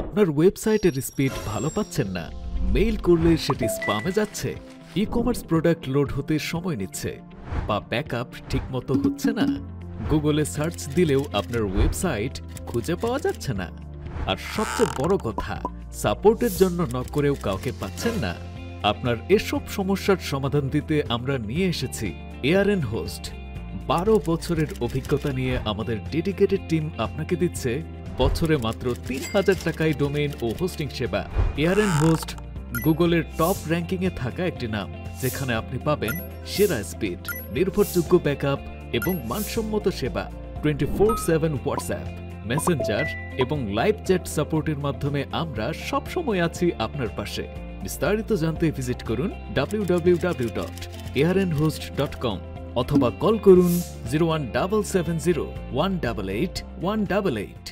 আপনার ওয়েবসাইটের স্পিড ভালো পাচ্ছেন না, মেইল করলে সেটি স্প্যামে যাচ্ছে, ই-কমার্স প্রোডাক্ট লোড হতে সময় নিচ্ছে, বা ব্যাকআপ ঠিকমতো হচ্ছে না, গুগলে সার্চ দিলেও আপনার ওয়েবসাইট খুঁজে পাওয়া যাচ্ছে না, আর সবচেয়ে বড় কথা, সাপোর্টের জন্য নক করেও কাউকে পাচ্ছেন না। আপনার এসব সমস্যার সমাধান দিতে আমরা নিয়ে এসেছি এআরএন হোস্ট। 12 বছরের অভিজ্ঞতা নিয়ে আমাদের ডেডিকেটেড টিম আপনাকে দিচ্ছে বছরে মাত্র 3000 টাকায় ডোমেইন ও হোস্টিং সেবা। এআরএন হোস্ট গুগলের টপ র্যাঙ্কিংয়ে থাকা একটি নাম, যেখানে আপনি পাবেন সেরা স্পিড, নির্ভরযোগ্য ব্যাকআপ এবং মানসম্মত সেবা, 24/7 হোয়াটসঅ্যাপ, মেসেঞ্জার এবং লাইভ চ্যাট সাপোর্টের মাধ্যমে আমরা সবসময় আছি আপনার পাশে। বিস্তারিত জানতে ভিজিট করুন www.arnhost.com অথবা কল করুন 01770 188 188।